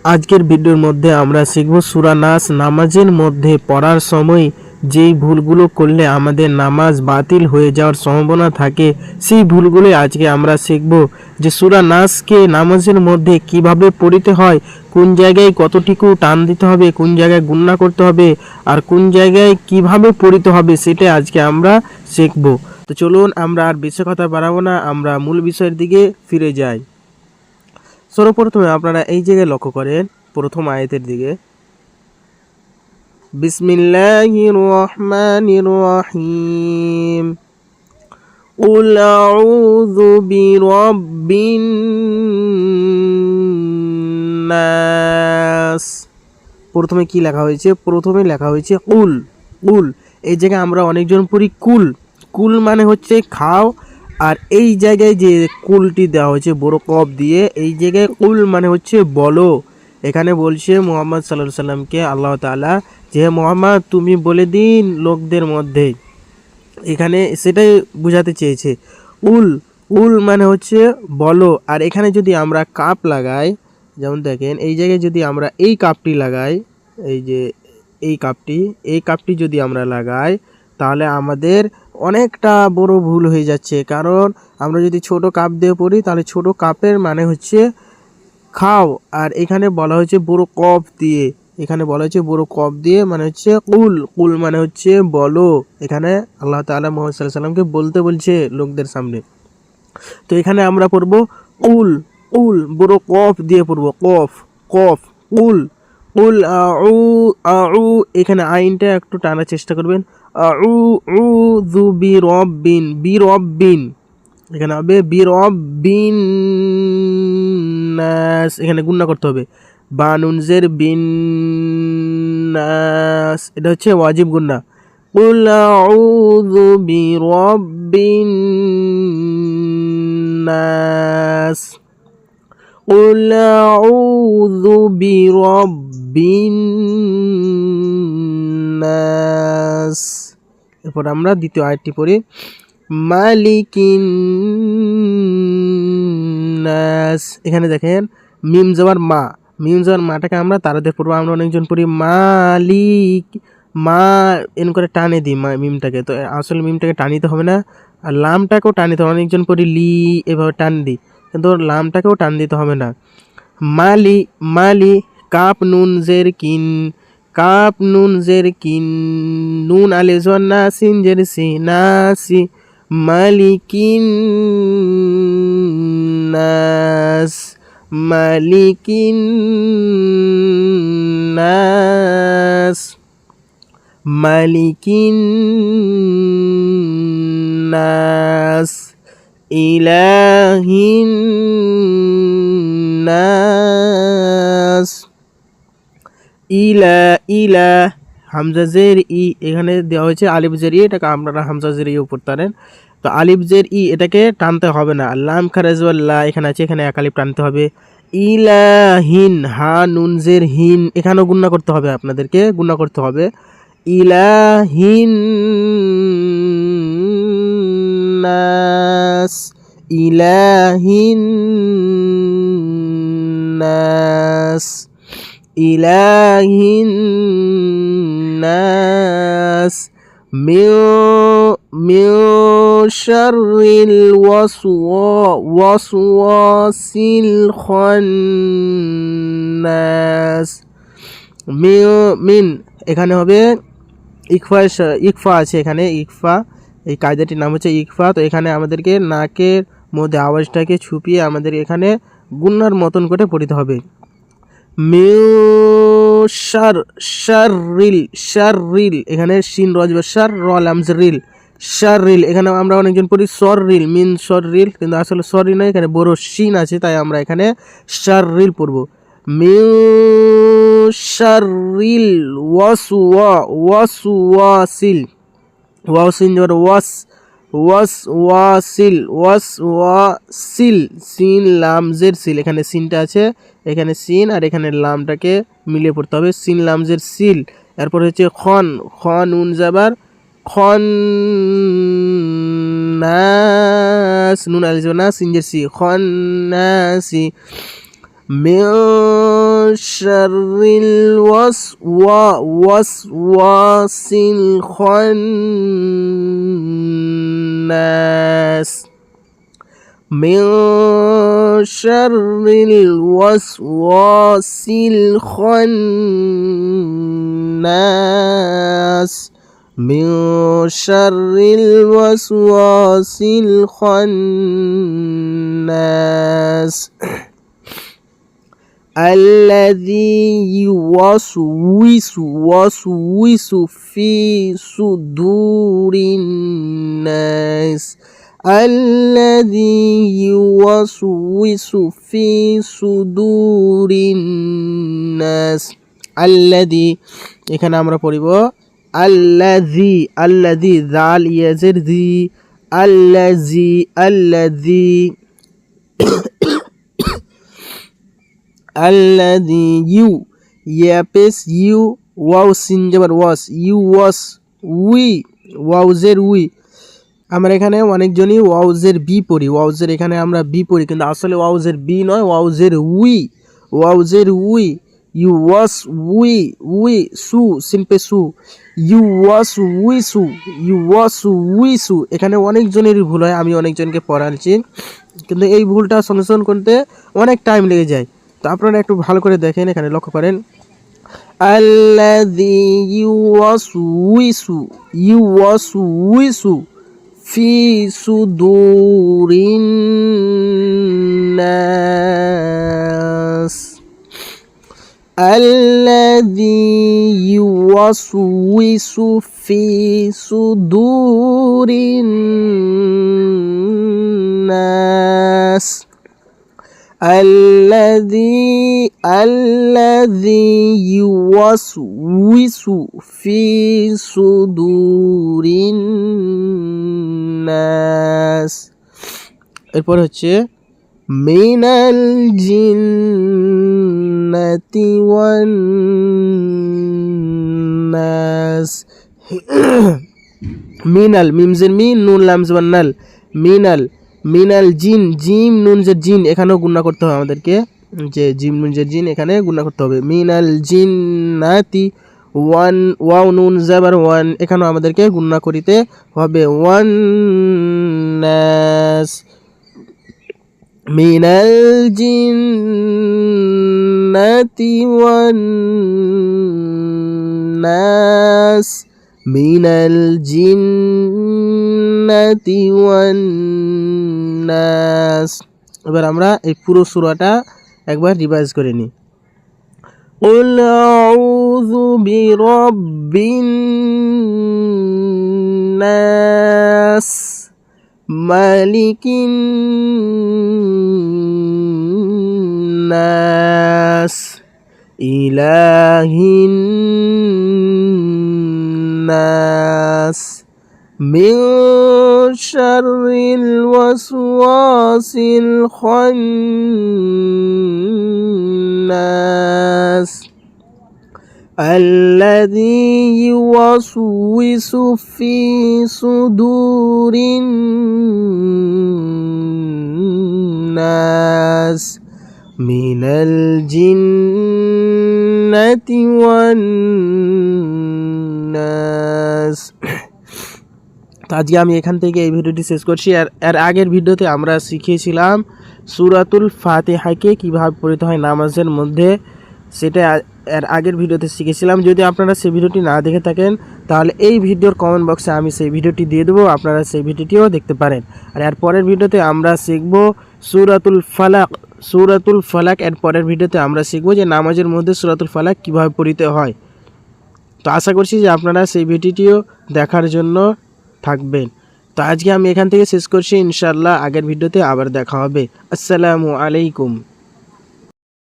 আজকের ভিডিওর মধ্যে আমরা শিখব সূরা নাস নামাজের মধ্যে পড়ার সময় যেই ভুলগুলো করলে আমাদের নামাজ বাতিল হয়ে যাওয়ার সম্ভাবনা থাকে, সেই ভুলগুলোই আজকে আমরা শিখব। যে সূরা নাসকে নামাজের মধ্যে কিভাবে পড়তে হয়, কোন জায়গায় কতটুকু টান দিতে হবে, কোন জায়গায় গুণনা করতে হবে, আর কোন জায়গায় কিভাবে পড়তে হবে, সেটা আজকে আমরা শিখব। তো চলুন আমরা আর বেশি কথা বাড়াবো না, আমরা মূল বিষয়ের দিকে ফিরে যাই। সর্বপ্রথমে আপনারা এই জায়গায় লক্ষ্য করেন প্রথম আয়াতের দিকে, বিসমিল্লাহির রহমানির রহিম, কুল আউযু বিরাব্বিন নাস। প্রথমে কি লেখা হয়েছে? প্রথমে লেখা হয়েছে কুল। কুল এই জায়গায় আমরা অনেকজন পড়ি কুল। কুল মানে হচ্ছে খাও, আর এই জায়গায় যে কুলটি দেওয়া হয়েছে বড় কপ দিয়ে, এই জায়গায় কুল মানে হচ্ছে বলো। এখানে বলছে মুহাম্মদ সাল্লাল্লাহু সাল্লামকে আল্লাহ তাআলা, যে মুহাম্মদ তুমি বলে দিন লোকদের মধ্যে। এখানে সেটাই বোঝাতে চেয়েছে। উল উল মানে হচ্ছে বলো। আর এখানে যদি আমরা কাপ লাগাই, যেমন দেখেন এই জায়গায় যদি আমরা এই কাপটি লাগাই, এই যে এই কাপটি যদি আমরা লাগাই, তাহলে আমাদের অনেকটা বড় ভুল হয়ে যাচ্ছে। কারণ আমরা যদি ছোট কাপ দিয়ে পড়ি, তাহলে ছোট কাপের মানে হচ্ছে খাও, আর এখানে বলা হয়েছে বড় কপ দিয়ে। এখানে বলা হয়েছে বড় কপ দিয়ে মানে হচ্ছে কুল। কুল মানে হচ্ছে বলো। এখানে আল্লাহ তাআলা মুহাম্মদ সাল্লাল্লাহু আলাইহি ওয়াসাল্লামকে বলতে বলছে লোকদের সামনে। তো এখানে আমরা পড়বো কুল। কুল বড় কফ দিয়ে পড়বো, কফ কফ কুল। কুল আউ আউ, এখানে আইনটা একটু টানার চেষ্টা করবেন। আউ উ যু বি রব্বিন, বি রব্বিন, এখানে হবে বি রব্বিন নাস। এখানে গুণনা করতে হবে, বানুনজের বিন নাস, এটা হচ্ছে ওয়াজিব গুণনা। কুল আউযু বিরাব্বিন নাস, কুল আউযু বিরাব্বিন নাস। এরপর আমরা দ্বিতীয় আয়াতটি পড়ি, মালিকিন নাস। এখানে দেখেন মিম যাওয়ার মা, মিম যাওয়ার মাটাকে আমরা তারাদের পড়বো। আমরা অনেকজন পড়ি মালিক, মা এন করে টানে দিই মিমটাকে। তো আসলে মিমটাকে টানিতে হবে না, আর লামটাকেও টানিতে হবে। অনেকজন পড়ি লি, এভাবে টান দিই, কিন্তু লামটাকেও টান দিতে হবে না। মালি মালি, কাপ নুন জের কিন, কাপ নুন জের কিন, নুন আলিফ জবর না, সিন জের সি, নাসি, মালিকিন নাস, মালিকিন নাস, মালিকিন নাস, ইলাহিন নাস। ইলা ইলা, হামজা জের ই, এখানে দেওয়া হয়েছে আলিফ জের ই, এটাকে আপনারা হামজা জের ইও পড়তে পারেন। তো আলিফ জের ই এটাকে টানতে হবে না। লাম খারাজওয়াল্লা এখানে আছে, এখানে এক আলিফ টানতে হবে। ইলাহিন, হা নুন জের হিন, এখানেও গুণনা করতে হবে, আপনাদেরকে গুণনা করতে হবে। ইলাহিন নাস, ইলাহিন নাস, ইলাহিন নাস, মিন শাররিল ওয়াসওয়াসিল খান্নাস। মিন এখানে হবে ইকফা, ইকফা আছে এখানে, ইকফা, এই কায়দাটির নাম হচ্ছে ইকফা। তো এখানে আমাদেরকে নাকের মধ্যে আওয়াজটাকে ছুপিয়ে আমাদের এখানে গুন্নার মতন করে পড়তে হবে। মিউশার শাররিল, শাররিল, এখানে শিন রজব শার, র লামজ রিল, শাররিল। এখানে আমরা অনেকজন পড়ি সররিল, মিন সররিল, কিন্তু আসলে সরি নয়, এখানে বড় শিন আছে, তাই আমরা এখানে শাররিল পড়ব। মিউশাররিল ওয়াসওয়াসিল, ওয়াসিন জবর ওয়াস, ওয়াসওয়াসিল, ওয়াসওয়াসিল, সিন লামজের সিল, এখানে সিনটা আছে, এখানে সিন আর এখানে লামটাকে মিলিয়ে পড়তে হবে, সিন লামজের সিল। এরপর হচ্ছে খন, খন উন যাবার খন নাস, নুন আলিফ না, সিন জের সি, খন নাসি, মিন শাররিল ওয়াসওয়াসিল খান্নাস من شر الوسواس الخناس من شر الوسواس الخناس الذي يوسوس في صدور الناس الذي يوسوس في صدور الناس الذي এখানে আমরা পড়িব الذي জাল ইয়াজের জি الذي ইউ ইয়াপেস ইউ ওয়াও সিন জবর ওয়াস ইউ ওয়াস উই ওয়াউজের উই আমরা এখানে অনেকজনই ওয়াউজের বি পড়ি ওয়াউজের এখানে আমরা বি পড়ি কিন্তু আসলে ওয়াউজের বি নয় ওয়াউজের উই ইউ ওয়াস উই সু সিম্পে সু ইউ ওয়াস উইসু এখানে অনেকজনেরই ভুল হয় আমি অনেকজনকে পড়াচ্ছি কিন্তু এই ভুলটা সংশোধন করতে অনেক টাইম লেগে যায় তো আপনারা একটু ভালো করে দেখেন এখানে লক্ষ্য করেন আল্লাযী ইউওয়াসউইসু ফি সুদুরিন নাস الذي يوسوس في صدور الناس الذي يوسوس في صدور الناس এরপর হচ্ছে মিনাল জিন্নাতি ওয়ান নাস মিনাল মিমজের মিন নুন লাম জবর নাল মিনাল জিম নুন জের জিন এখানেও গুণনা করতে হবে আমাদেরকে যে জিম নুন জের জিন এখানে গুণনা করতে হবে মিনাল জিন্নাতি ওয়ান ওয়াও নুন জবর ওয়ান এখানেও আমাদেরকে গুণনা করিতে হবে ওয়ান নাস মিনাল জিন্নাতি ওয়ান নাস মিনাল জিন্নাতি ওয়ান নাস এবার আমরা এই পুরো সূরাটা একবার রিভাইজ করে নিই قل أعوذ برب الناس مالك الناس إله الناس من شر الوسواس الخناس الذي يوسوس في صدور الناس من الجنة والناس তো আজকে আমি এখান থেকে এই ভিডিওটি শেষ করছি এর আগের ভিডিওতে আমরা শিখিয়েছিলাম সূরাতুল ফাতিহাকে কিভাবে পড়তে হয় নামাজের মধ্যে সেটা এর আগের ভিডিওতে শিখেছিলাম যদি আপনারা সেই ভিডিওটি না দেখে থাকেন তাহলে এই ভিডিওর কমেন্ট বক্সে আমি সেই ভিডিওটি দিয়ে দেবো আপনারা সেই ভিডিওটিও দেখতে পারেন আর এর পরের ভিডিওতে আমরা শিখব সূরাতুল ফালাক এর পরের ভিডিওতে আমরা শিখব যে নামাজের মধ্যে সূরাতুল ফালাক কিভাবে পড়তে হয় তো আশা করছি যে আপনারা সেই ভিডিওটিও দেখার জন্য থাকবেন তো আজকে আমি এখান থেকে শেষ করছি ইনশাআল্লাহ আগের ভিডিওতে আবার দেখা হবে আসসালামু আলাইকুম